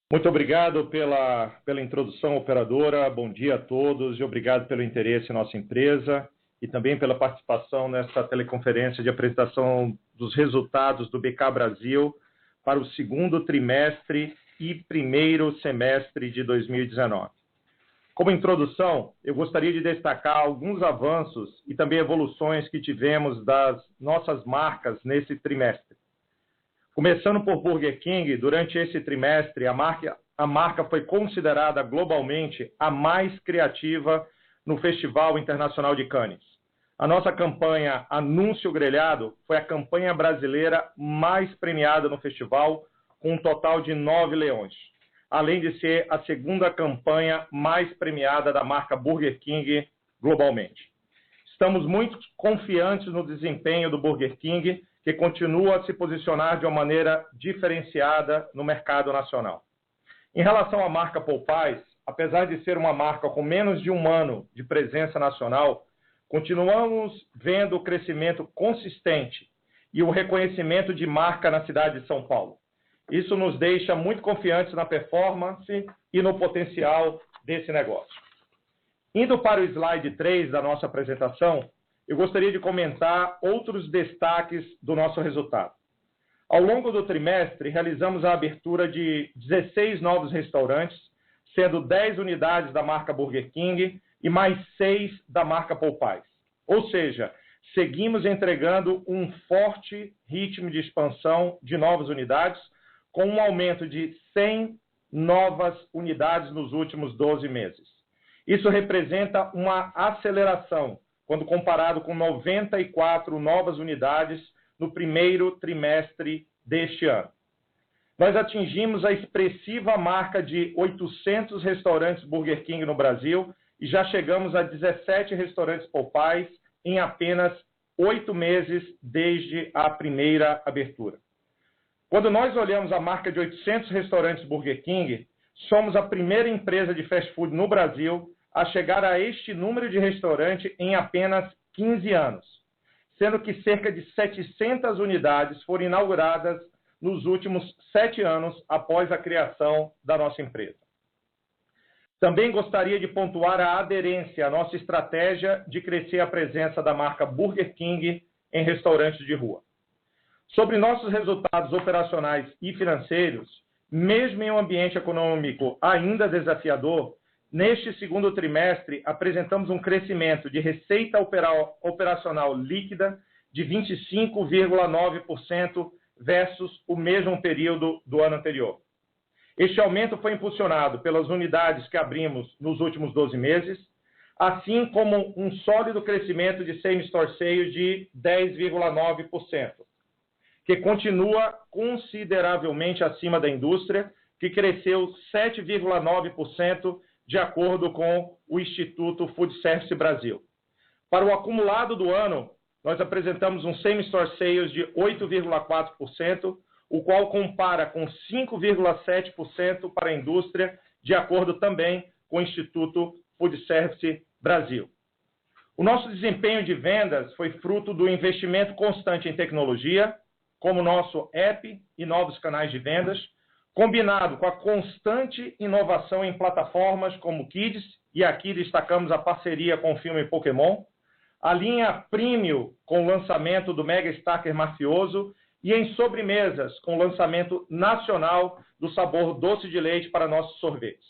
Muito obrigado pela introdução, operadora. Bom dia a todos e obrigado pelo interesse em nossa empresa e também pela participação nesta teleconferência de apresentação dos resultados do BK Brasil para o segundo trimestre e primeiro semestre de 2019. Como introdução, eu gostaria de destacar alguns avanços e também evoluções que tivemos das nossas marcas nesse trimestre. Começando por Burger King, durante esse trimestre, a marca foi considerada globalmente a mais criativa no Festival Internacional de Cannes. A nossa campanha Anúncio Grelhado foi a campanha brasileira mais premiada no festival, com um total de 9 leões, além de ser a segunda campanha mais premiada da marca Burger King globalmente. Estamos muito confiantes no desempenho do Burger King, que continua a se posicionar de uma maneira diferenciada no mercado nacional. Em relação à marca Popeyes, apesar de ser uma marca com menos de um ano de presença nacional, continuamos vendo o crescimento consistente e o reconhecimento de marca na cidade de São Paulo. Isso nos deixa muito confiantes na performance e no potencial desse negócio. Indo para o slide 3 da nossa apresentação, eu gostaria de comentar outros destaques do nosso resultado. Ao longo do trimestre, realizamos a abertura de 16 novos restaurantes, sendo 10 unidades da marca Burger King e mais 6 da marca Popeyes. Ou seja, seguimos entregando um forte ritmo de expansão de novas unidades, com um aumento de 100 novas unidades nos últimos 12 meses. Isso representa uma aceleração quando comparado com 94 novas unidades no primeiro trimestre deste ano. Nós atingimos a expressiva marca de 800 restaurantes Burger King no Brasil e já chegamos a 17 restaurantes Popeyes em apenas 8 meses desde a primeira abertura. Quando nós olhamos a marca de 800 restaurantes Burger King, somos a primeira empresa de fast food no Brasil a chegar a este número de restaurante em apenas 15 anos, sendo que cerca de 700 unidades foram inauguradas nos últimos 7 anos após a criação da nossa empresa. Também gostaria de pontuar a aderência à nossa estratégia de crescer a presença da marca Burger King em restaurantes de rua. Sobre nossos resultados operacionais e financeiros, mesmo em um ambiente econômico ainda desafiador, neste segundo trimestre, apresentamos um crescimento de receita operacional líquida de 25,9% versus o mesmo período do ano anterior. Este aumento foi impulsionado pelas unidades que abrimos nos últimos 12 meses, assim como um sólido crescimento de same-store sales de 10,9%, que continua consideravelmente acima da indústria, que cresceu 7,9%, de acordo com o Instituto Food Service Brasil. Para o acumulado do ano, nós apresentamos um same-store sales de 8,4%, o qual compara com 5,7% para a indústria, de acordo também com o Instituto Food Service Brasil. O nosso desempenho de vendas foi fruto do investimento constante em tecnologia, como nosso app e novos canais de vendas, combinado com a constante inovação em plataformas como Kids, e aqui destacamos a parceria com o filme Pokémon, a linha Premium com o lançamento do Mega Stacker Mafioso e em sobremesas com o lançamento nacional do sabor doce de leite para nossos sorvetes.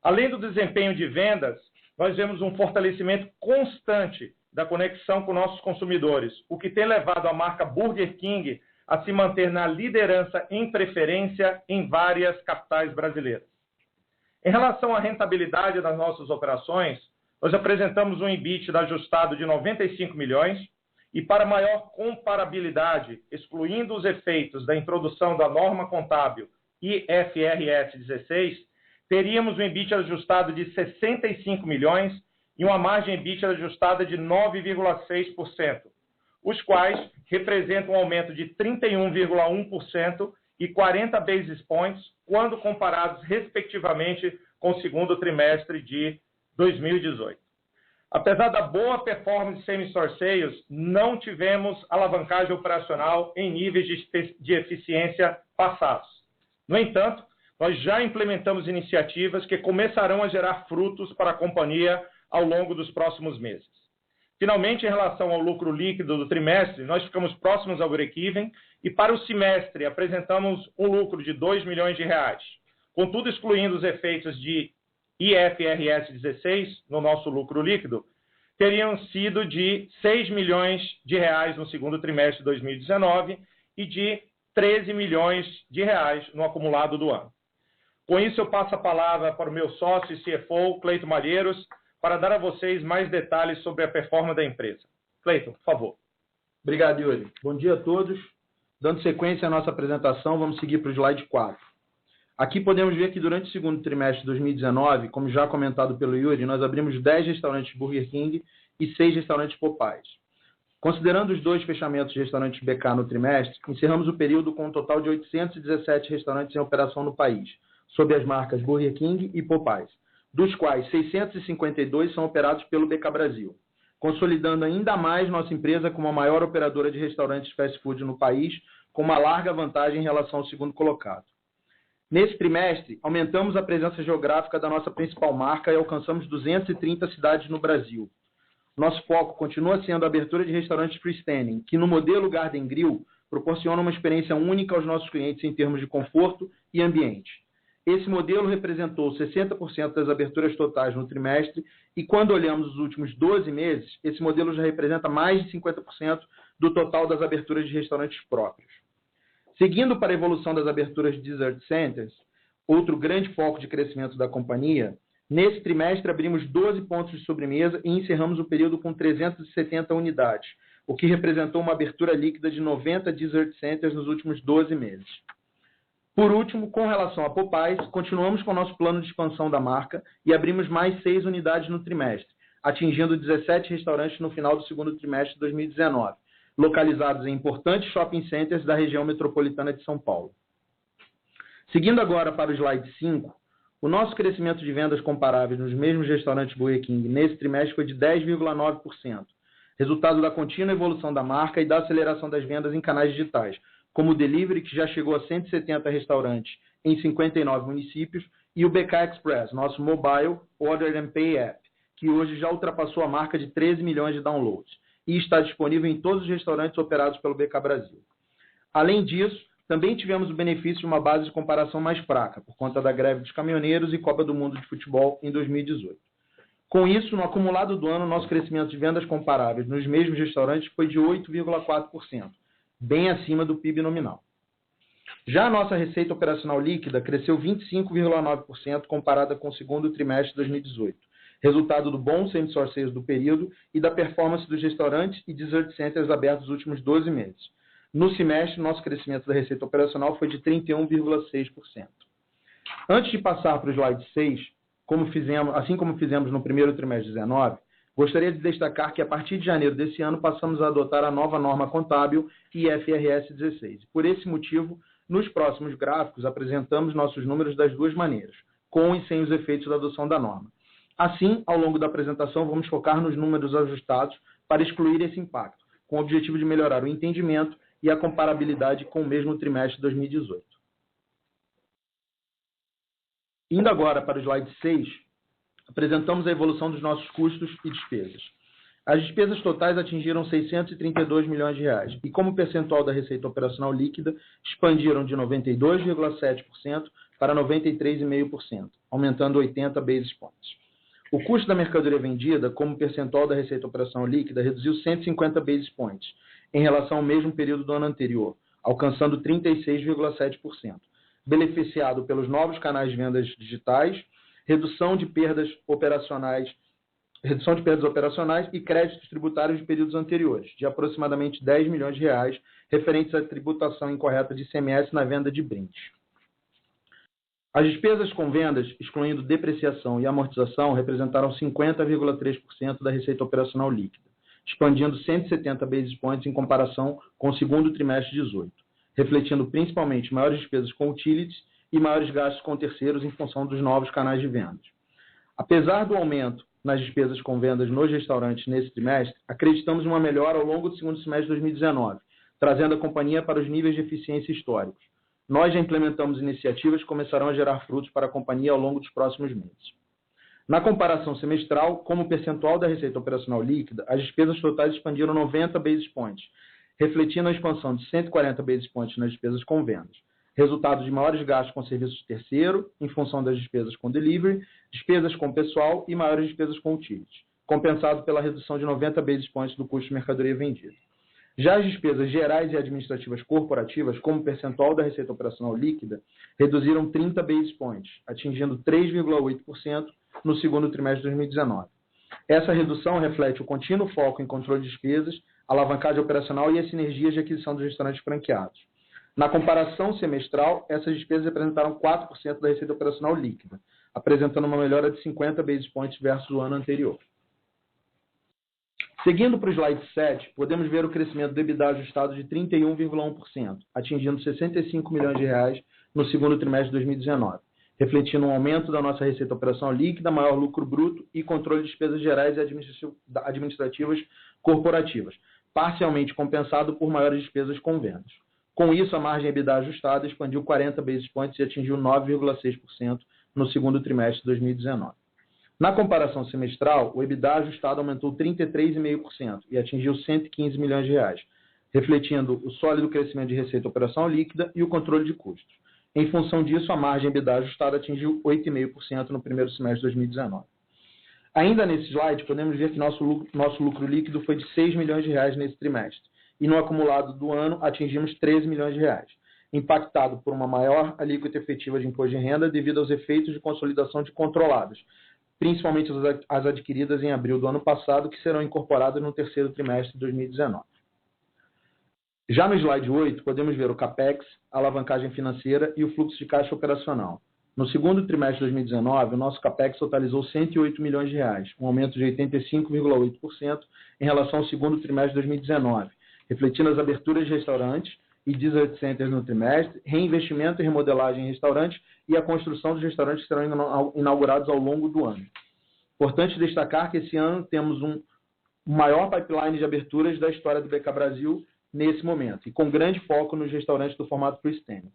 Além do desempenho de vendas, nós vemos um fortalecimento constante da conexão com nossos consumidores, o que tem levado a marca Burger King a se manter na liderança em preferência em várias capitais brasileiras. Em relação à rentabilidade das nossas operações, nós apresentamos um EBITDA ajustado de 95 milhões e, para maior comparabilidade, excluindo os efeitos da introdução da norma contábil IFRS 16, teríamos um EBITDA ajustado de 65 milhões e uma margem EBITDA ajustada de 9,6%, os quais representam um aumento de 31,1% e 40 basis points quando comparados, respectivamente, com o segundo trimestre de 2018. Apesar da boa performance de same-store sales, não tivemos alavancagem operacional em níveis de eficiência passados. No entanto, nós já implementamos iniciativas que começarão a gerar frutos para a companhia ao longo dos próximos meses. Finalmente, em relação ao lucro líquido do trimestre, nós ficamos próximos ao break-even e para o semestre apresentamos um lucro de R$ 2 milhões. Contudo, excluindo os efeitos de IFRS 16 no nosso lucro líquido, teriam sido de R$ 6 milhões no segundo trimestre de 2019 e de R$ 13 milhões no acumulado do ano. Com isso, eu passo a palavra para o meu sócio e CFO, Cleiton Malheiros, para dar a vocês mais detalhes sobre a performance da empresa. Cleiton, por favor. Obrigado, Yuri. Bom dia a todos. Dando sequência à nossa apresentação, vamos seguir para o slide 4. Aqui podemos ver que durante o segundo trimestre de 2019, como já comentado pelo Yuri, nós abrimos 10 restaurantes Burger King e 6 restaurantes Popeyes. Considerando os 2 fechamentos de restaurantes BK no trimestre, encerramos o período com um total de 817 restaurantes em operação no país, sob as marcas Burger King e Popeyes, dos quais 652 são operados pelo BK Brasil, consolidando ainda mais nossa empresa como a maior operadora de restaurantes fast food no país, com uma larga vantagem em relação ao segundo colocado. Nesse trimestre, aumentamos a presença geográfica da nossa principal marca e alcançamos 230 cidades no Brasil. Nosso foco continua sendo a abertura de restaurantes freestanding, que no modelo Garden Grill proporciona uma experiência única aos nossos clientes em termos de conforto e ambiente. Esse modelo representou 60% das aberturas totais no trimestre e quando olhamos os últimos 12 meses, esse modelo já representa mais de 50% do total das aberturas de restaurantes próprios. Seguindo para a evolução das aberturas de Dessert Centers, outro grande foco de crescimento da companhia, nesse trimestre abrimos 12 pontos de sobremesa e encerramos o período com 370 unidades, o que representou uma abertura líquida de 90 Dessert Centers nos últimos 12 meses. Por último, com relação a Popeyes, continuamos com o nosso plano de expansão da marca e abrimos mais 6 unidades no trimestre, atingindo 17 restaurantes no final do segundo trimestre de 2019, localizados em importantes shopping centers da região metropolitana de São Paulo. Seguindo agora para o slide 5, o nosso crescimento de vendas comparáveis nos mesmos restaurantes Burger King nesse trimestre foi de 10,9%, resultado da contínua evolução da marca e da aceleração das vendas em canais digitais, como o Delivery, que já chegou a 170 restaurantes em 59 municípios, e o BK Express, nosso Mobile Order and Pay App, que hoje já ultrapassou a marca de 13 milhões de downloads e está disponível em todos os restaurantes operados pelo BK Brasil. Além disso, também tivemos o benefício de uma base de comparação mais fraca, por conta da greve dos caminhoneiros e Copa do Mundo de Futebol em 2018. Com isso, no acumulado do ano, nosso crescimento de vendas comparáveis nos mesmos restaurantes foi de 8,4%. Bem acima do PIB nominal. Já a nossa receita operacional líquida cresceu 25,9% comparada com o segundo trimestre de 2018, resultado do bom same-store sales do período e da performance dos restaurantes e dessert centers abertos nos últimos 12 meses. No semestre, nosso crescimento da receita operacional foi de 31,6%. Antes de passar para o slide 6, assim como fizemos no primeiro trimestre de 2019, gostaria de destacar que, a partir de janeiro desse ano, passamos a adotar a nova norma contábil IFRS 16. Por esse motivo, nos próximos gráficos, apresentamos nossos números das duas maneiras, com e sem os efeitos da adoção da norma. Assim, ao longo da apresentação, vamos focar nos números ajustados para excluir esse impacto, com o objetivo de melhorar o entendimento e a comparabilidade com o mesmo trimestre de 2018. Indo agora para o slide 6, apresentamos a evolução dos nossos custos e despesas. As despesas totais atingiram R$ 632 milhões e, como percentual da receita operacional líquida, expandiram de 92,7% para 93,5%, aumentando 80 basis points. O custo da mercadoria vendida, como percentual da receita operacional líquida, reduziu 150 basis points em relação ao mesmo período do ano anterior, alcançando 36,7%, beneficiado pelos novos canais de vendas digitais, redução de perdas operacionais e créditos tributários de períodos anteriores, de aproximadamente R$ 10 milhões, referentes à tributação incorreta de ICMS na venda de brindes. As despesas com vendas, excluindo depreciação e amortização, representaram 50,3% da receita operacional líquida, expandindo 170 basis points em comparação com o segundo trimestre de 2018, refletindo principalmente maiores despesas com utilities e maiores gastos com terceiros em função dos novos canais de vendas. Apesar do aumento nas despesas com vendas nos restaurantes nesse trimestre, acreditamos em uma melhora ao longo do segundo semestre de 2019, trazendo a companhia para os níveis de eficiência históricos. Nós já implementamos iniciativas que começarão a gerar frutos para a companhia ao longo dos próximos meses. Na comparação semestral, como percentual da receita operacional líquida, as despesas totais expandiram 90 basis points, refletindo a expansão de 140 basis points nas despesas com vendas, resultado de maiores gastos com serviços de terceiro, em função das despesas com delivery, despesas com pessoal e maiores despesas com utilities, compensado pela redução de 90 basis points do custo de mercadoria vendida. Já as despesas gerais e administrativas corporativas, como percentual da receita operacional líquida, reduziram 30 basis points, atingindo 3,8% no segundo trimestre de 2019. Essa redução reflete o contínuo foco em controle de despesas, alavancagem operacional e as sinergias de aquisição dos restaurantes franqueados. Na comparação semestral, essas despesas representaram 4% da receita operacional líquida, apresentando uma melhora de 50 basis points versus o ano anterior. Seguindo para o slide 7, podemos ver o crescimento do EBITDA ajustado de 31,1%, atingindo R$ 65 milhões no segundo trimestre de 2019, refletindo um aumento da nossa receita operacional líquida, maior lucro bruto e controle de despesas gerais e administrativas corporativas, parcialmente compensado por maiores despesas com vendas. Com isso, a margem EBITDA ajustada expandiu 40 basis points e atingiu 9,6% no segundo trimestre de 2019. Na comparação semestral, o EBITDA ajustado aumentou 33,5% e atingiu R$ 115 milhões, refletindo o sólido crescimento de receita operacional líquida e o controle de custos. Em função disso, a margem EBITDA ajustada atingiu 8,5% no primeiro semestre de 2019. Ainda nesse slide, podemos ver que nosso lucro líquido foi de R$ 6 milhões nesse trimestre, e no acumulado do ano atingimos R$ 13 milhões, impactado por uma maior alíquota efetiva de imposto de renda devido aos efeitos de consolidação de controladas, principalmente as adquiridas em abril do ano passado, que serão incorporadas no terceiro trimestre de 2019. Já no slide 8, podemos ver o CAPEX, a alavancagem financeira e o fluxo de caixa operacional. No segundo trimestre de 2019, o nosso CAPEX totalizou R$ 108 milhões, um aumento de 85,8% em relação ao segundo trimestre de 2019, refletindo as aberturas de restaurantes e dessert centers no trimestre, reinvestimento e remodelagem em restaurantes e a construção dos restaurantes que serão inaugurados ao longo do ano. Importante destacar que esse ano temos um maior pipeline de aberturas da história do BK Brasil nesse momento, e com grande foco nos restaurantes do formato freestanding.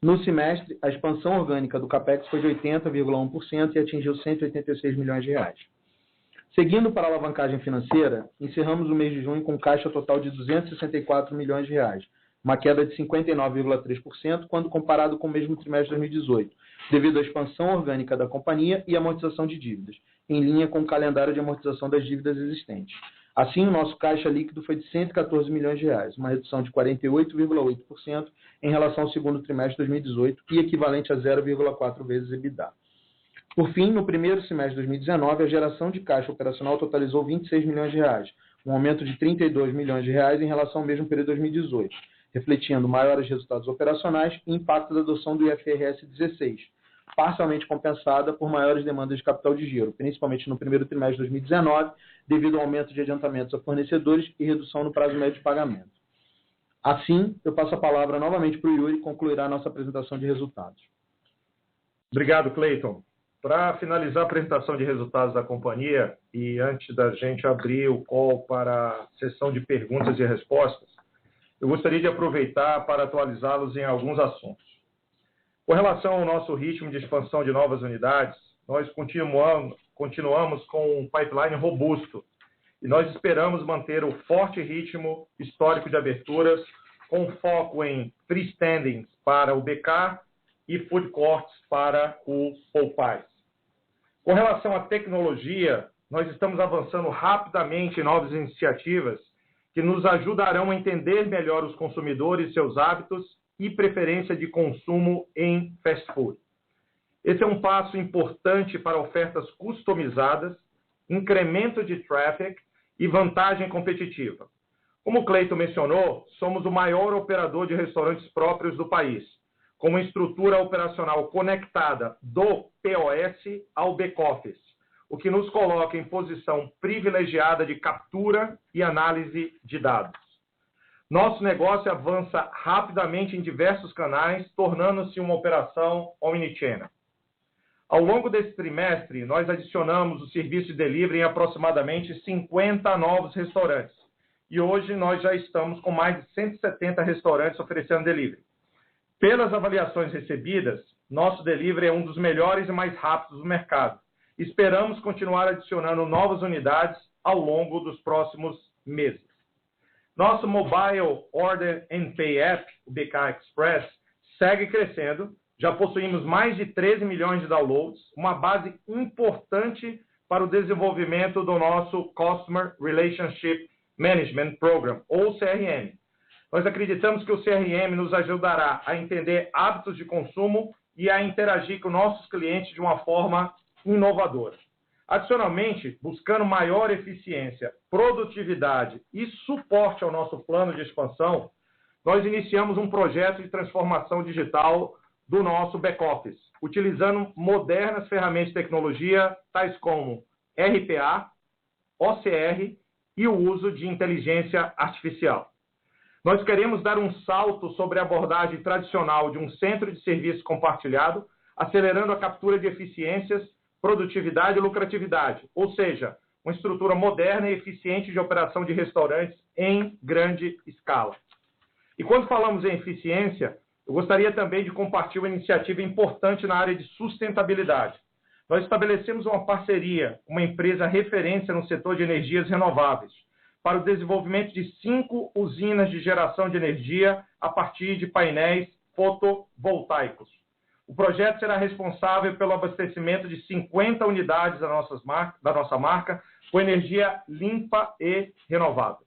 No semestre, a expansão orgânica do CAPEX foi de 80,1% e atingiu R$ 186 milhões. Seguindo para a alavancagem financeira, encerramos o mês de junho com caixa total de R$ 264 milhões, uma queda de 59,3% quando comparado com o mesmo trimestre de 2018, devido à expansão orgânica da companhia e amortização de dívidas, em linha com o calendário de amortização das dívidas existentes. Assim, o nosso caixa líquido foi de R$ 114 milhões, uma redução de 48,8% em relação ao segundo trimestre de 2018 e equivalente a 0,4 vezes EBITDA. Por fim, no primeiro semestre de 2019, a geração de caixa operacional totalizou R$ 26 milhões, um aumento de R$ 32 milhões em relação ao mesmo período de 2018, refletindo maiores resultados operacionais e impacto da adoção do IFRS 16, parcialmente compensada por maiores demandas de capital de giro, principalmente no primeiro trimestre de 2019, devido ao aumento de adiantamentos a fornecedores e redução no prazo médio de pagamento. Assim, eu passo a palavra novamente para o Yuri, que concluirá a nossa apresentação de resultados. Obrigado, Cleiton. Para finalizar a apresentação de resultados da companhia, e antes da gente abrir o call para a sessão de perguntas e respostas, eu gostaria de aproveitar para atualizá-los em alguns assuntos. Com relação ao nosso ritmo de expansão de novas unidades, nós continuamos com um pipeline robusto e nós esperamos manter o forte ritmo histórico de aberturas com foco em freestandings para o BK e food courts para o Popeyes. Com relação à tecnologia, nós estamos avançando rapidamente em novas iniciativas que nos ajudarão a entender melhor os consumidores, seus hábitos e preferência de consumo em fast food. Esse é um passo importante para ofertas customizadas, incremento de traffic e vantagem competitiva. Como o Cleiton mencionou, somos o maior operador de restaurantes próprios do país, com uma estrutura operacional conectada do POS ao back-office, o que nos coloca em posição privilegiada de captura e análise de dados. Nosso negócio avança rapidamente em diversos canais, tornando-se uma operação omnichannel. Ao longo desse trimestre, nós adicionamos o serviço de delivery em aproximadamente 50 novos restaurantes. E hoje nós já estamos com mais de 170 restaurantes oferecendo delivery. Pelas avaliações recebidas, nosso delivery é um dos melhores e mais rápidos do mercado. Esperamos continuar adicionando novas unidades ao longo dos próximos meses. Nosso Mobile Order and Pay App, o BK Express, segue crescendo. Já possuímos mais de 13 milhões de downloads, uma base importante para o desenvolvimento do nosso Customer Relationship Management Program, ou CRM. Nós acreditamos que o CRM nos ajudará a entender hábitos de consumo e a interagir com nossos clientes de uma forma inovadora. Adicionalmente, buscando maior eficiência, produtividade e suporte ao nosso plano de expansão, nós iniciamos um projeto de transformação digital do nosso back-office, utilizando modernas ferramentas de tecnologia, tais como RPA, OCR e o uso de inteligência artificial. Nós queremos dar um salto sobre a abordagem tradicional de um centro de serviço compartilhado, acelerando a captura de eficiências, produtividade e lucratividade, ou seja, uma estrutura moderna e eficiente de operação de restaurantes em grande escala. E quando falamos em eficiência, eu gostaria também de compartilhar uma iniciativa importante na área de sustentabilidade. Nós estabelecemos uma parceria com uma empresa referência no setor de energias renováveis, para o desenvolvimento de 5 usinas de geração de energia a partir de painéis fotovoltaicos. O projeto será responsável pelo abastecimento de 50 unidades da nossa marca com energia limpa e renovável.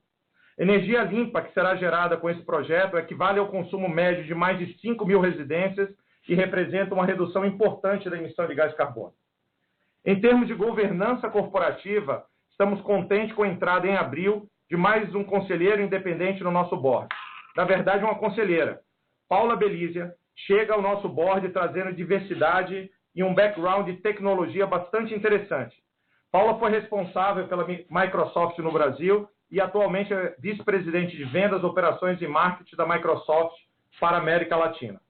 Energia limpa que será gerada com esse projeto equivale ao consumo médio de mais de 5 mil residências e representa uma redução importante da emissão de gás carbônico. Em termos de governança corporativa, estamos contentes com a entrada em abril de mais um conselheiro independente no nosso board. Na verdade, uma conselheira, Paula Belízia, chega ao nosso board trazendo diversidade e um background de tecnologia bastante interessante. Paula foi responsável pela Microsoft no Brasil e atualmente é vice-presidente de vendas, operações e marketing da Microsoft para a América Latina.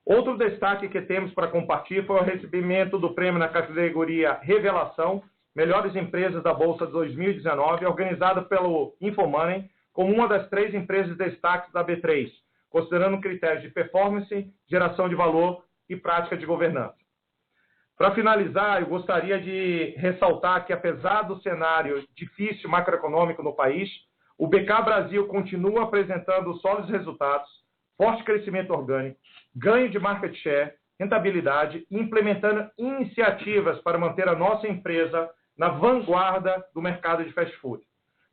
Outro destaque que temos para compartilhar foi o recebimento do prêmio na categoria Revelação, Melhores Empresas da Bolsa 2019, organizada pelo Infomoney, como uma das 3 empresas destaques da B3, considerando critérios de performance, geração de valor e prática de governança. Para finalizar, eu gostaria de ressaltar que, apesar do cenário difícil macroeconômico no país, o BK Brasil continua apresentando sólidos resultados, forte crescimento orgânico, ganho de market share, rentabilidade e implementando iniciativas para manter a nossa empresa na vanguarda do mercado de fast food.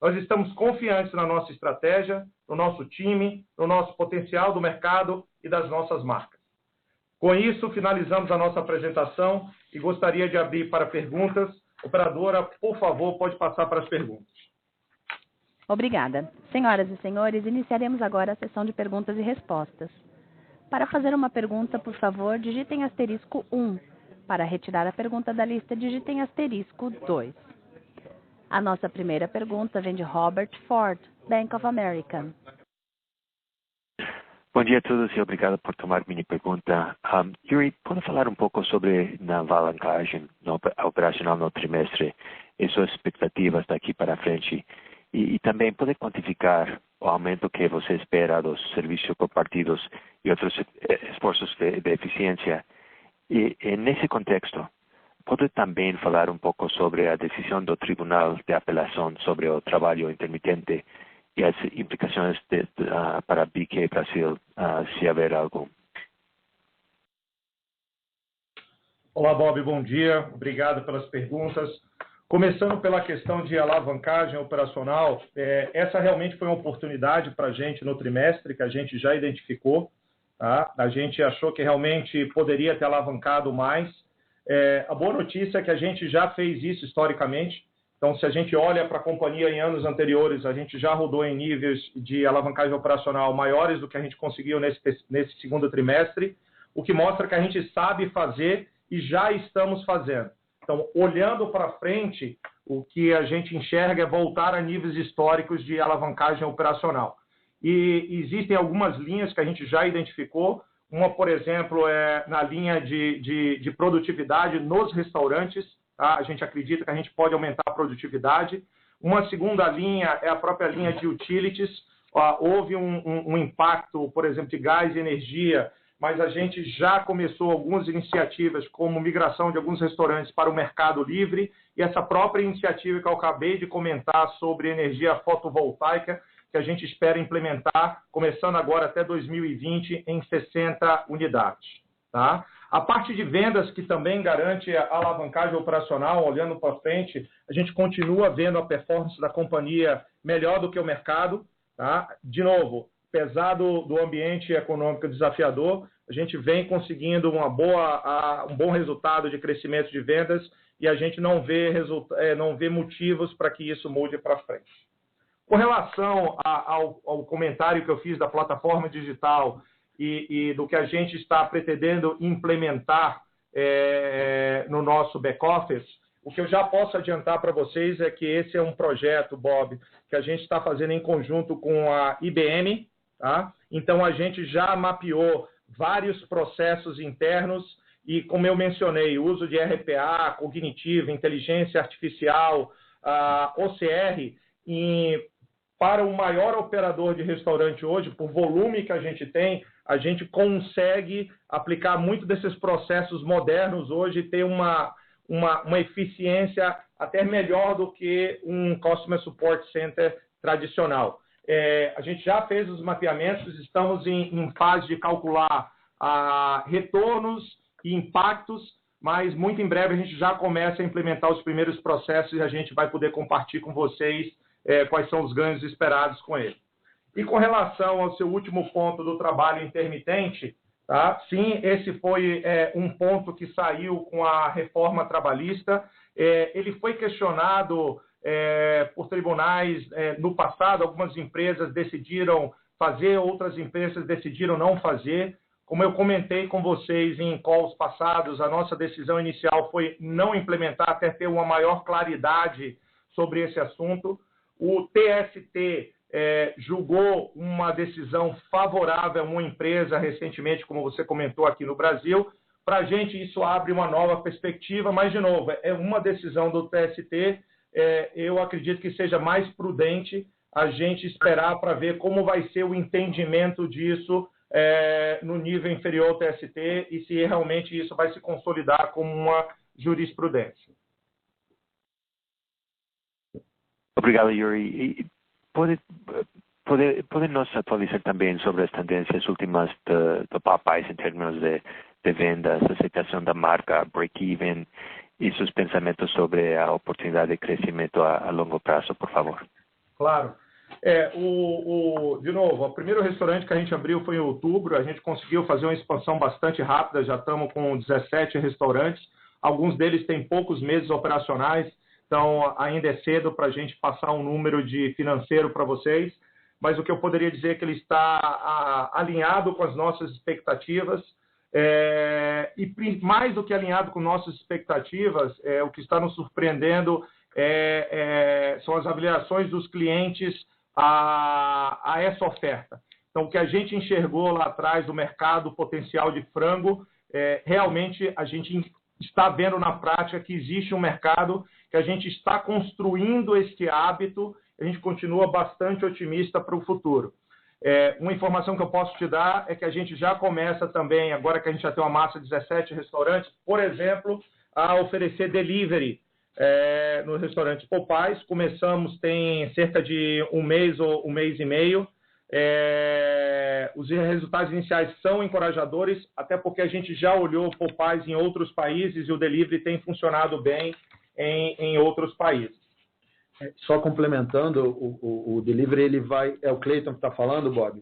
Nós estamos confiantes na nossa estratégia, no nosso time, no nosso potencial do mercado e das nossas marcas. Com isso, finalizamos a nossa apresentação e gostaria de abrir para perguntas. Operadora, por favor, pode passar para as perguntas. Obrigada. Senhoras e senhores, iniciaremos agora a sessão de perguntas e respostas. Para fazer uma pergunta, por favor, digitem asterisco 1. Para retirar a pergunta da lista, digitem asterisco 2. A nossa primeira pergunta vem de Robert Ford, Bank of America. Bom dia a todos e obrigado por tomar minha pergunta. Yuri, pode falar um pouco sobre a alavancagem operacional no trimestre e suas expectativas daqui para frente? E também pode quantificar o aumento que você espera dos serviços compartidos e outros esforços de eficiência? E nesse contexto, pode também falar um pouco sobre a decisão do Tribunal de Apelação sobre o trabalho intermitente e as implicações para a BK Brasil, se houver algo. Olá, Bob, bom dia. Obrigado pelas perguntas. Começando pela questão de alavancagem operacional, essa realmente foi uma oportunidade para a gente no trimestre, que a gente já identificou. Tá? A gente achou que realmente poderia ter alavancado mais. A boa notícia é que a gente já fez isso historicamente. Então, se a gente olha para a companhia em anos anteriores, a gente já rodou em níveis de alavancagem operacional maiores do que a gente conseguiu nesse segundo trimestre, o que mostra que a gente sabe fazer e já estamos fazendo. Então, olhando para frente, o que a gente enxerga é voltar a níveis históricos de alavancagem operacional. E existem algumas linhas que a gente já identificou. Uma, por exemplo, é na linha de produtividade nos restaurantes. Tá? A gente acredita que a gente pode aumentar a produtividade. Uma segunda linha é a própria linha de utilities, houve um impacto, por exemplo, de gás e energia, mas a gente já começou algumas iniciativas, como migração de alguns restaurantes para o mercado livre, e essa própria iniciativa que eu acabei de comentar sobre energia fotovoltaica, que a gente espera implementar, começando agora até 2020, em 60 unidades. Tá? A parte de vendas, que também garante a alavancagem operacional, olhando para frente, a gente continua vendo a performance da companhia melhor do que o mercado. Tá? De novo, apesar do ambiente econômico desafiador, a gente vem conseguindo um bom resultado de crescimento de vendas e a gente não vê motivos para que isso mude para frente. Com relação ao comentário que eu fiz da plataforma digital e do que a gente está pretendendo implementar no nosso back-office, o que eu já posso adiantar para vocês é que esse é um projeto, Bob, que a gente está fazendo em conjunto com a IBM. Tá? Então, a gente já mapeou vários processos internos e, como eu mencionei, o uso de RPA, cognitivo, inteligência artificial, OCR, para o maior operador de restaurante hoje, por volume que a gente consegue aplicar muito desses processos modernos hoje e ter uma eficiência até melhor do que um Customer Support Center tradicional. A gente já fez os mapeamentos, estamos em fase de calcular retornos e impactos, mas muito em breve a gente já começa a implementar os primeiros processos e a gente vai poder compartilhar com vocês quais são os ganhos esperados com ele. E com relação ao seu último ponto do trabalho intermitente, tá? Sim, esse foi um ponto que saiu com a reforma trabalhista. Ele foi questionado por tribunais no passado. Algumas empresas decidiram fazer, outras empresas decidiram não fazer. Como eu comentei com vocês em calls passados, a nossa decisão inicial foi não implementar até ter uma maior claridade sobre esse assunto. O TST julgou uma decisão favorável a uma empresa recentemente, como você comentou aqui no Brasil. Para a gente isso abre uma nova perspectiva, mas, de novo, é uma decisão do TST. Eu acredito que seja mais prudente a gente esperar para ver como vai ser o entendimento disso no nível inferior ao TST e se realmente isso vai se consolidar como uma jurisprudência. Obrigado, Yuri. Pode nos atualizar também sobre as tendências últimas do Popeyes em termos de vendas, aceitação da marca, break-even e seus pensamentos sobre a oportunidade de crescimento a longo prazo, por favor? Claro. De novo, o primeiro restaurante que a gente abriu foi em outubro. A gente conseguiu fazer uma expansão bastante rápida, já estamos com 17 restaurantes. Alguns deles têm poucos meses operacionais, então ainda é cedo para a gente passar um número de financeiro para vocês. Mas o que eu poderia dizer é que ele está alinhado com as nossas expectativas. E mais do que alinhado com nossas expectativas, o que está nos surpreendendo são as avaliações dos clientes a essa oferta. Então, o que a gente enxergou lá atrás do mercado potencial de frango, realmente a gente está vendo na prática que existe um mercado, que a gente está construindo este hábito, a gente continua bastante otimista para o futuro. Uma informação que eu posso te dar é que a gente já começa também, agora que a gente já tem uma massa de 17 restaurantes, por exemplo, a oferecer delivery no restaurante Popeyes. Começamos tem cerca de um mês ou um mês e meio. Os resultados iniciais são encorajadores, até porque a gente já olhou o Popeyes em outros países e o delivery tem funcionado bem em outros países. Só complementando, o delivery, ele vai, o Cleiton que está falando, Bob,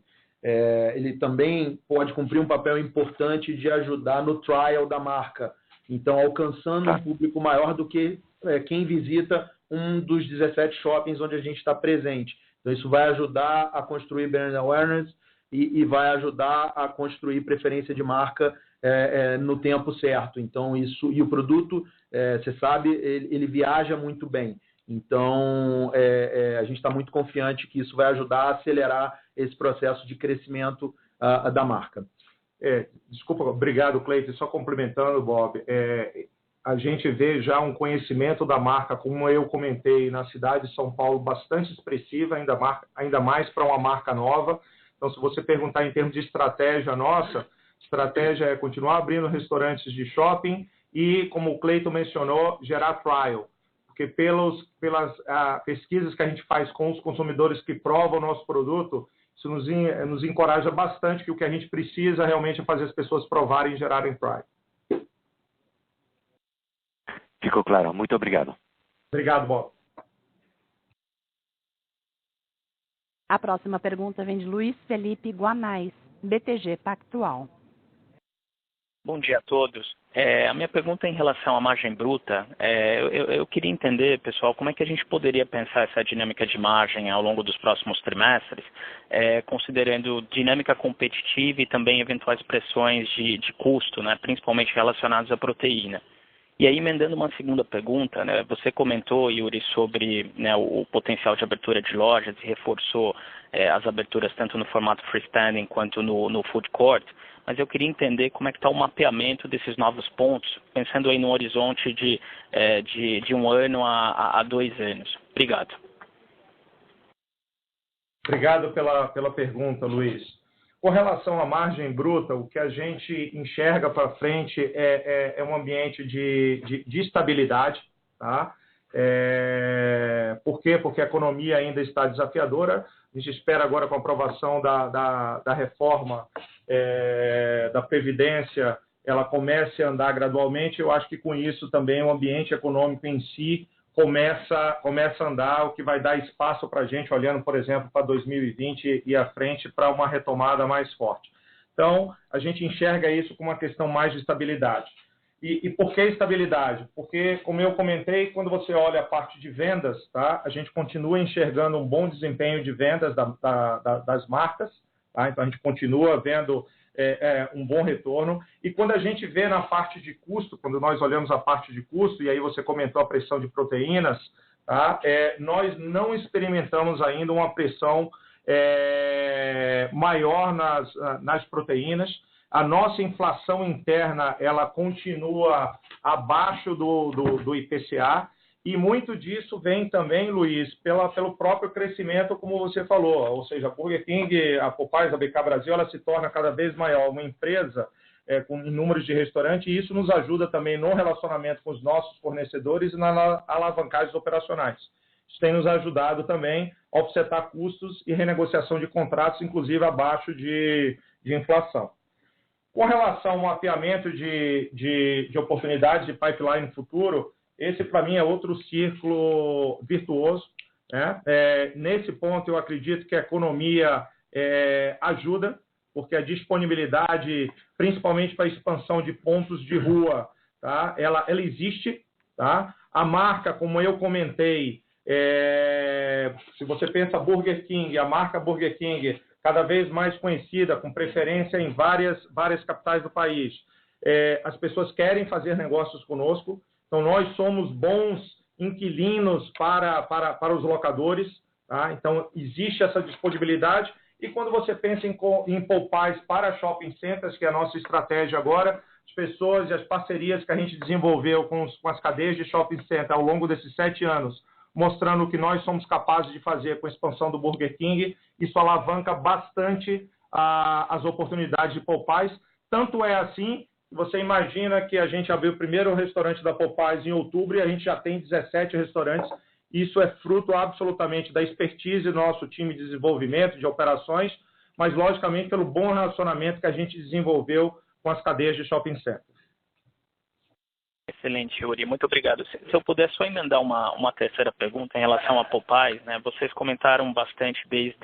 ele também pode cumprir um papel importante de ajudar no trial da marca. Então, alcançando um público maior do que quem visita um dos 17 shoppings onde a gente está presente. Então, isso vai ajudar a construir brand awareness e vai ajudar a construir preferência de marca no tempo certo. Então, isso, e o produto, você sabe, ele viaja muito bem. Então, a gente está muito confiante que isso vai ajudar a acelerar esse processo de crescimento da marca. Desculpa, obrigado, Cleiton. Só complementando, Bob. a gente vê já um conhecimento da marca, como eu comentei, na cidade de São Paulo, bastante expressiva, ainda mais para uma marca nova. Então, se você perguntar em termos de estratégia nossa, estratégia é continuar abrindo restaurantes de shopping e, como o Cleiton mencionou, gerar trial. Porque pelas pesquisas que a gente faz com os consumidores que provam o nosso produto, isso nos encoraja bastante, que o que a gente precisa realmente é fazer as pessoas provarem e gerarem trial. Ficou claro. Muito obrigado. Obrigado, Bob. A próxima pergunta vem de Luiz Felipe Guanais, BTG Pactual. Bom dia a todos. A minha pergunta é em relação à margem bruta. Eu queria entender, pessoal, como é que a gente poderia pensar essa dinâmica de margem ao longo dos próximos trimestres, considerando dinâmica competitiva e também eventuais pressões de custo, né, principalmente relacionadas à proteína. E aí, emendando uma segunda pergunta, né, você comentou, Yuri, sobre, né, o potencial de abertura de lojas e reforçou as aberturas tanto no formato freestanding quanto no food court, mas eu queria entender como é que está o mapeamento desses novos pontos, pensando aí no horizonte de 1 ano a 2 anos. Obrigado. Obrigado pela pergunta, Luiz. Com relação à margem bruta, o que a gente enxerga para frente é um ambiente de estabilidade. Tá? Por quê? Porque a economia ainda está desafiadora. A gente espera agora, com a aprovação da reforma da Previdência, ela comece a andar gradualmente. Eu acho que com isso também o ambiente econômico em si começa a andar, o que vai dar espaço para a gente, olhando, por exemplo, para 2020 e à frente, para uma retomada mais forte. Então, a gente enxerga isso como uma questão mais de estabilidade. E por que estabilidade? Porque, como eu comentei, quando você olha a parte de vendas, tá, a gente continua enxergando um bom desempenho de vendas das marcas, tá? Então, a gente continua vendo um bom retorno. E quando a gente vê na parte de custo, quando nós olhamos a parte de custo, e aí você comentou a pressão de proteínas, tá? Nós não experimentamos ainda uma pressão maior nas proteínas. A nossa inflação interna, ela continua abaixo do IPCA, e muito disso vem também, Luiz, pelo próprio crescimento, como você falou, ou seja, a Burger King, a Popeyes, a BK Brasil, ela se torna cada vez maior, uma empresa com números de restaurante, e isso nos ajuda também no relacionamento com os nossos fornecedores e na alavancagem operacionais. Isso tem nos ajudado também a offsetar custos e renegociação de contratos, inclusive abaixo de inflação. Com relação ao mapeamento de oportunidades de pipeline futuro, esse, para mim, é outro círculo virtuoso. Né? Nesse ponto, eu acredito que a economia ajuda, porque a disponibilidade, principalmente para a expansão de pontos de rua, tá? ela existe. Tá? A marca, como eu comentei, se você pensa Burger King, a marca Burger King, cada vez mais conhecida, com preferência em várias capitais do país. As pessoas querem fazer negócios conosco, então nós somos bons inquilinos para os locadores, tá? Então existe essa disponibilidade, e quando você pensa em Popeyes para shopping centers, que é a nossa estratégia agora, as pessoas e as parcerias que a gente desenvolveu com as cadeias de shopping center ao longo desses 7 anos, mostrando o que nós somos capazes de fazer com a expansão do Burger King, isso alavanca bastante as oportunidades de Popeyes. Tanto é assim, você imagina que a gente abriu o primeiro restaurante da Popeyes em outubro e a gente já tem 17 restaurantes. Isso é fruto absolutamente da expertise do nosso time de desenvolvimento, de operações, mas logicamente pelo bom relacionamento que a gente desenvolveu com as cadeias de shopping center. Excelente, Yuri. Muito obrigado. Se eu puder só emendar uma terceira pergunta em relação a Popeyes, né? Vocês comentaram bastante desde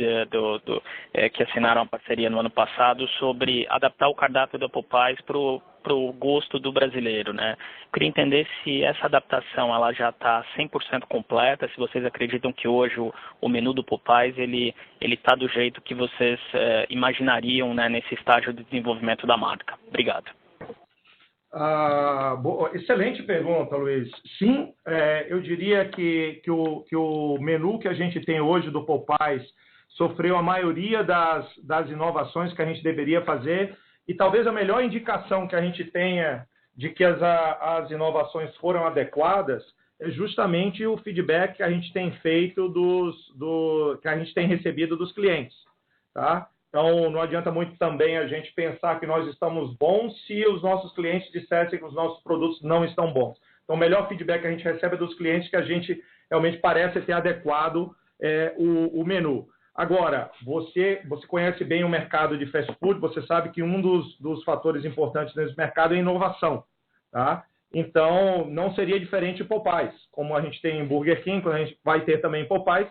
que assinaram a parceria no ano passado sobre adaptar o cardápio da Popeyes para o gosto do brasileiro, né? Queria entender se essa adaptação ela já está 100% completa, se vocês acreditam que hoje o menu do Popeyes ele está do jeito que vocês imaginariam, né, nesse estágio de desenvolvimento da marca. Obrigado. Excelente pergunta, Luiz. Sim, eu diria que o menu que a gente tem hoje do Popeyes sofreu a maioria das inovações que a gente deveria fazer, e talvez a melhor indicação que a gente tenha de que as inovações foram adequadas é justamente o feedback que a gente tem feito que a gente tem recebido dos clientes, tá? Então, não adianta muito também a gente pensar que nós estamos bons se os nossos clientes dissessem que os nossos produtos não estão bons. Então, o melhor feedback que a gente recebe é dos clientes que a gente realmente parece ter adequado o menu. Agora, você conhece bem o mercado de fast food, você sabe que um dos fatores importantes nesse mercado é a inovação, tá? Então, não seria diferente de Popeyes. Como a gente tem em Burger King, quando a gente vai ter também em Popeyes,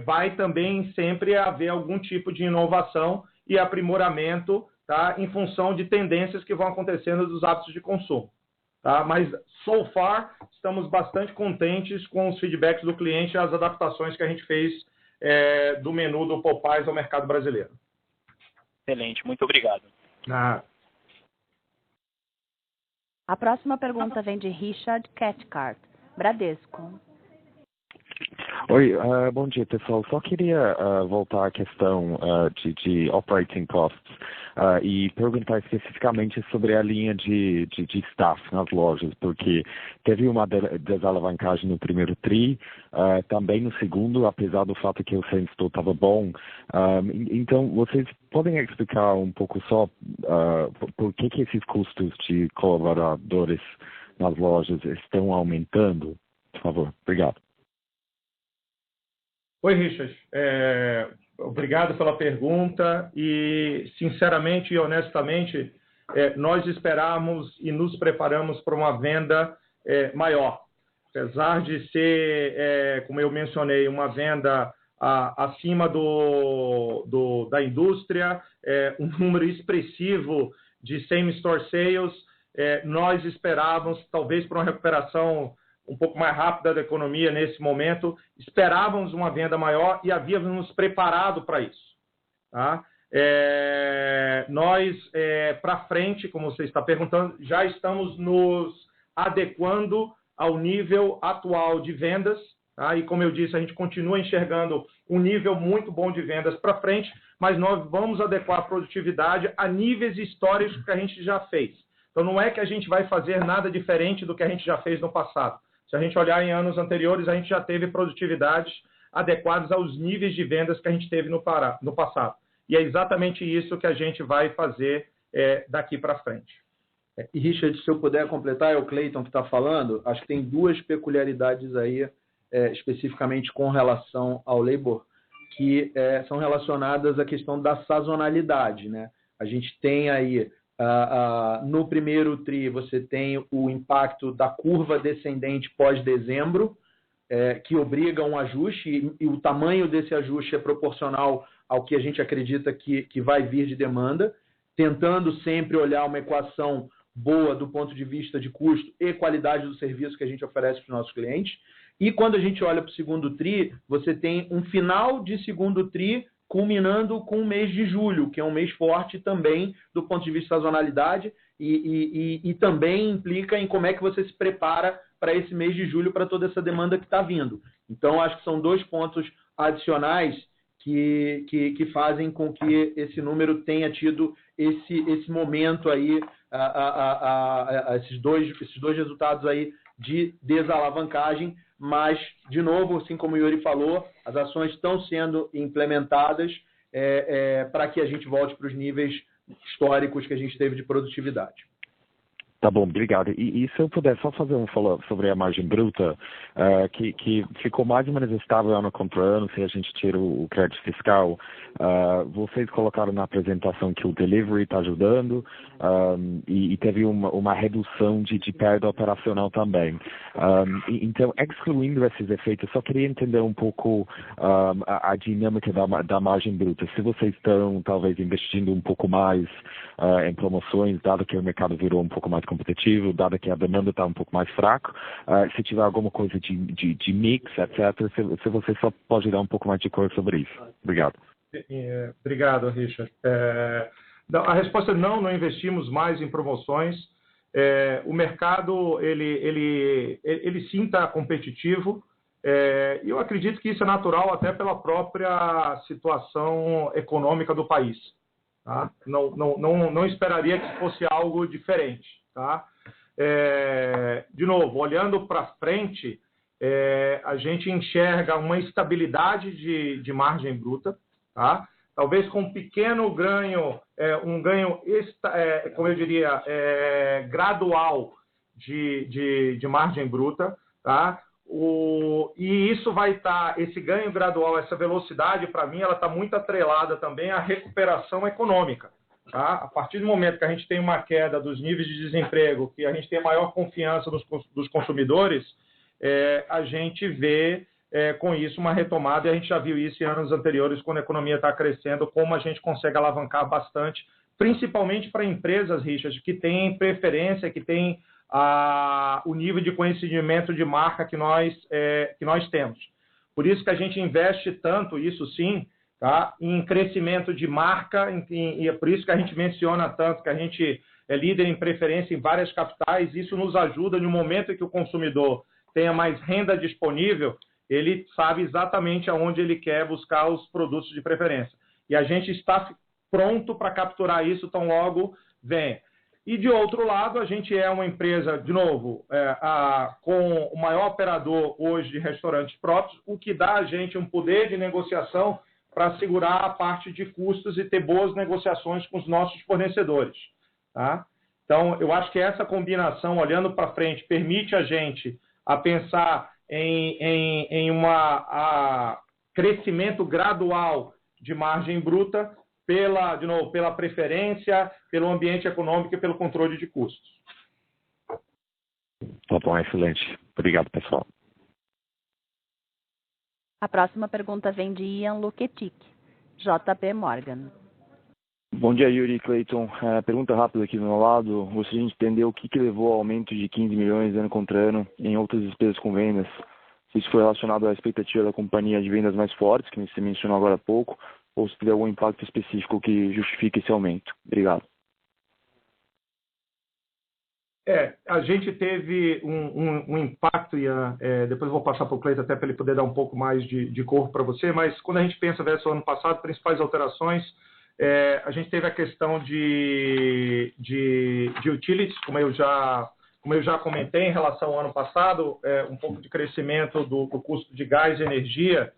vai também sempre haver algum tipo de inovação e aprimoramento, tá? Em função de tendências que vão acontecendo dos hábitos de consumo. Tá? Mas, so far, estamos bastante contentes com os feedbacks do cliente e as adaptações que a gente fez do menu do Popeyes ao mercado brasileiro. Excelente, muito obrigado. A próxima pergunta vem de Richard Cathcart, Bradesco. Oi, bom dia, pessoal. Só queria voltar à questão de operating costs e perguntar especificamente sobre a linha de staff nas lojas, porque teve uma desalavancagem no primeiro TRI, também no segundo, apesar do fato que o same-store estava bom. Então, vocês podem explicar um pouco só por que esses custos de colaboradores nas lojas estão aumentando? Por favor, obrigado. Oi, Richard. Obrigado pela pergunta e, sinceramente e honestamente, nós esperamos e nos preparamos para uma venda maior. Apesar de ser, como eu mencionei, uma venda acima da indústria, um número expressivo de same-store sales, nós esperávamos, talvez para uma recuperação um pouco mais rápida da economia nesse momento, esperávamos uma venda maior e havíamos nos preparado para isso. Tá? Nós, para frente, como você está perguntando, já estamos nos adequando ao nível atual de vendas, tá? E como eu disse, a gente continua enxergando um nível muito bom de vendas para frente, mas nós vamos adequar a produtividade a níveis históricos que a gente já fez. Então, não é que a gente vai fazer nada diferente do que a gente já fez no passado. Se a gente olhar em anos anteriores, a gente já teve produtividades adequadas aos níveis de vendas que a gente teve no passado. E é exatamente isso que a gente vai fazer daqui para frente. E, Richard, se eu puder completar, é o Cleiton que está falando, acho que tem duas peculiaridades aí, especificamente com relação ao labor, que são relacionadas à questão da sazonalidade, né? A gente tem aí no primeiro TRI, você tem o impacto da curva descendente pós-dezembro, que obriga um ajuste, e o tamanho desse ajuste é proporcional ao que a gente acredita que vai vir de demanda, tentando sempre olhar uma equação boa do ponto de vista de custo e qualidade do serviço que a gente oferece para os nossos clientes. E quando a gente olha para o segundo TRI, você tem um final de segundo TRI culminando com o mês de julho, que é um mês forte também do ponto de vista de sazonalidade e também implica em como é que você se prepara para esse mês de julho, para toda essa demanda que está vindo. Então, acho que são dois pontos adicionais que fazem com que esse número tenha tido esse momento aí, esses dois resultados aí de desalavancagem. Mas, de novo, assim como o Yuri falou, as ações estão sendo implementadas para que a gente volte para os níveis históricos que a gente teve de produtividade. Tá bom, obrigado. E se eu puder só fazer um follow-up sobre a margem bruta, que ficou mais ou menos estável ano contra ano, se a gente tira o crédito fiscal. Vocês colocaram na apresentação que o delivery está ajudando e teve uma redução de perda operacional também. Então, excluindo esses efeitos, só queria entender um pouco a dinâmica da margem bruta. Se vocês estão, talvez, investindo um pouco mais em promoções, dado que o mercado virou um pouco mais competitivo, dado que a demanda está um pouco mais fraca, se tiver alguma coisa de mix, etc., se você só pode dar um pouco mais de cor sobre isso. Obrigado. Obrigado, Richard. A resposta é não investimos mais em promoções. O mercado, ele sim está competitivo, e eu acredito que isso é natural até pela própria situação econômica do país. Tá? Não esperaria que fosse algo diferente. Tá? de novo, olhando para frente, a gente enxerga uma estabilidade de margem bruta, tá? Talvez com um pequeno ganho, um ganho, como eu diria, gradual de margem bruta, tá? E isso vai estar, esse ganho gradual, essa velocidade, para mim, ela está muito atrelada também à recuperação econômica. Tá? A partir do momento que a gente tem uma queda dos níveis de desemprego, que a gente tem maior confiança dos consumidores, a gente vê com isso uma retomada, e a gente já viu isso em anos anteriores, quando a economia está crescendo, como a gente consegue alavancar bastante, principalmente para empresas, Richard, que têm preferência, que têm o nível de conhecimento de marca que nós temos. Por isso que a gente investe tanto, isso sim, tá, em crescimento de marca, e é por isso que a gente menciona tanto que a gente é líder em preferência em várias capitais. Isso nos ajuda no momento em que o consumidor tenha mais renda disponível, ele sabe exatamente aonde ele quer buscar os produtos de preferência. E a gente está pronto para capturar isso tão logo venha. E, de outro lado, a gente é uma empresa, de novo, com o maior operador hoje de restaurantes próprios, o que dá a gente um poder de negociação para segurar a parte de custos e ter boas negociações com os nossos fornecedores. Tá? Então, eu acho que essa combinação, olhando para frente, permite a gente a pensar em um crescimento gradual de margem bruta, de novo, pela preferência, pelo ambiente econômico e pelo controle de custos. Tá bom, excelente. Obrigado, pessoal. A próxima pergunta vem de Ian Luketic, JP Morgan. Bom dia, Yuri e Clayton. Pergunta rápida aqui do meu lado. Gostaria de entender o que levou ao aumento de 15 milhões ano contra ano em outras despesas com vendas. Se isso foi relacionado à expectativa da companhia de vendas mais fortes, que você mencionou agora há pouco, ou se teve algum impacto específico que justifique esse aumento. Obrigado. A gente teve um impacto, Ian, depois eu vou passar para o Cleiton até para ele poder dar um pouco mais de corpo para você, mas quando a gente pensa versus o ano passado, principais alterações, a gente teve a questão de utilities, como eu já comentei em relação ao ano passado, um pouco de crescimento do custo de gás e energia.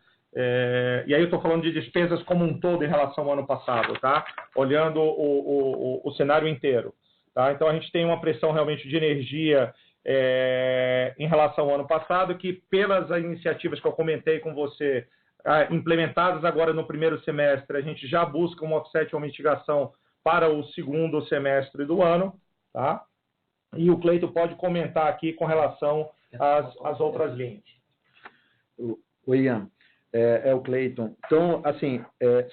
E aí eu estou falando de despesas como um todo em relação ao ano passado, tá? Olhando o cenário inteiro. Tá? Então, a gente tem uma pressão realmente de energia em relação ao ano passado, que pelas iniciativas que eu comentei com você, implementadas agora no primeiro semestre, a gente já busca um offset, uma mitigação para o segundo semestre do ano. Tá? E o Cleiton pode comentar aqui com relação às outras linhas. Oi, Ian. O Cleiton. Então, assim,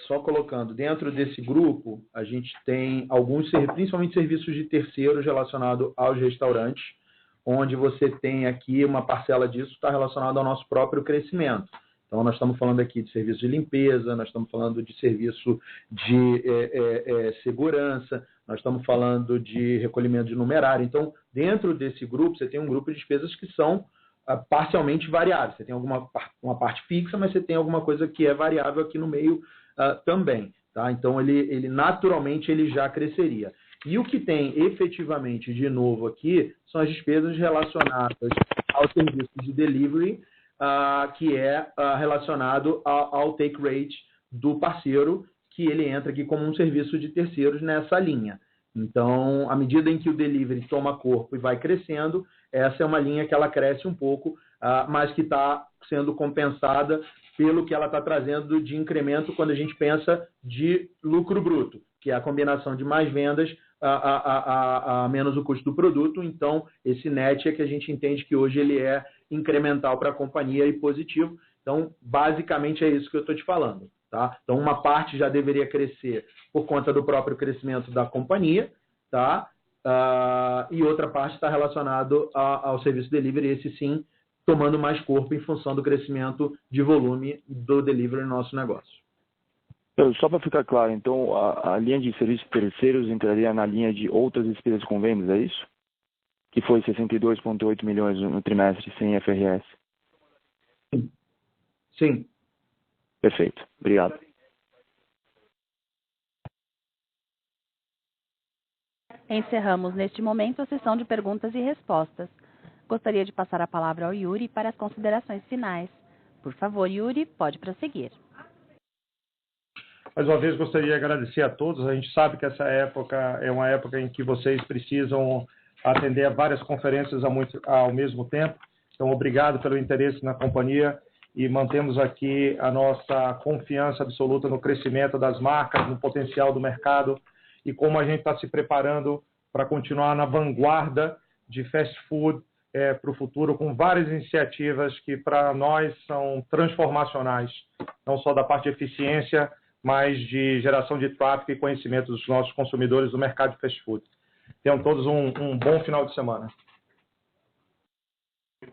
só colocando, dentro desse grupo, a gente tem alguns, principalmente serviços de terceiros relacionados aos restaurantes, onde você tem aqui uma parcela disso está relacionada ao nosso próprio crescimento. Então, nós estamos falando aqui de serviço de limpeza, nós estamos falando de serviço de segurança, nós estamos falando de recolhimento de numerário. Então, dentro desse grupo, você tem um grupo de despesas que são parcialmente variáveis. Você tem uma parte fixa, mas você tem alguma coisa que é variável aqui no meio também. Tá? Então, ele naturalmente ele já cresceria. E o que tem efetivamente de novo aqui são as despesas relacionadas ao serviço de delivery, que é relacionado ao take rate do parceiro, que ele entra aqui como um serviço de terceiros nessa linha. Então, à medida em que o delivery toma corpo e vai crescendo, essa é uma linha que ela cresce um pouco, mas que está sendo compensada pelo que ela está trazendo de incremento quando a gente pensa de lucro bruto, que é a combinação de mais vendas a menos o custo do produto. Então, esse net é que a gente entende que hoje ele é incremental para a companhia e positivo. Então, basicamente é isso que eu estou te falando. Tá? Então, uma parte já deveria crescer por conta do próprio crescimento da companhia, tá? E outra parte está relacionado ao serviço delivery, esse sim, tomando mais corpo em função do crescimento de volume do delivery no nosso negócio. Só para ficar claro, então, a linha de serviços terceiros entraria na linha de outras despesas com vendas, é isso? Que foi 62,8 milhões no trimestre sem FRS. Sim. Perfeito. Obrigado. Encerramos neste momento a sessão de perguntas e respostas. Gostaria de passar a palavra ao Yuri para as considerações finais. Por favor, Yuri, pode prosseguir. Mais uma vez, gostaria de agradecer a todos. A gente sabe que essa época é uma época em que vocês precisam atender a várias conferências ao mesmo tempo. Então, obrigado pelo interesse na companhia e mantemos aqui a nossa confiança absoluta no crescimento das marcas, no potencial do mercado e como a gente está se preparando para continuar na vanguarda de fast food para o futuro, com várias iniciativas que para nós são transformacionais, não só da parte de eficiência, mas de geração de tráfego e conhecimento dos nossos consumidores do mercado de fast food. Tenham todos um bom final de semana.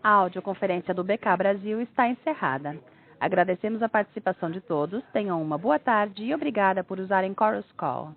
A audioconferência do BK Brasil está encerrada. Agradecemos a participação de todos, tenham uma boa tarde e obrigada por usarem Chorus Call.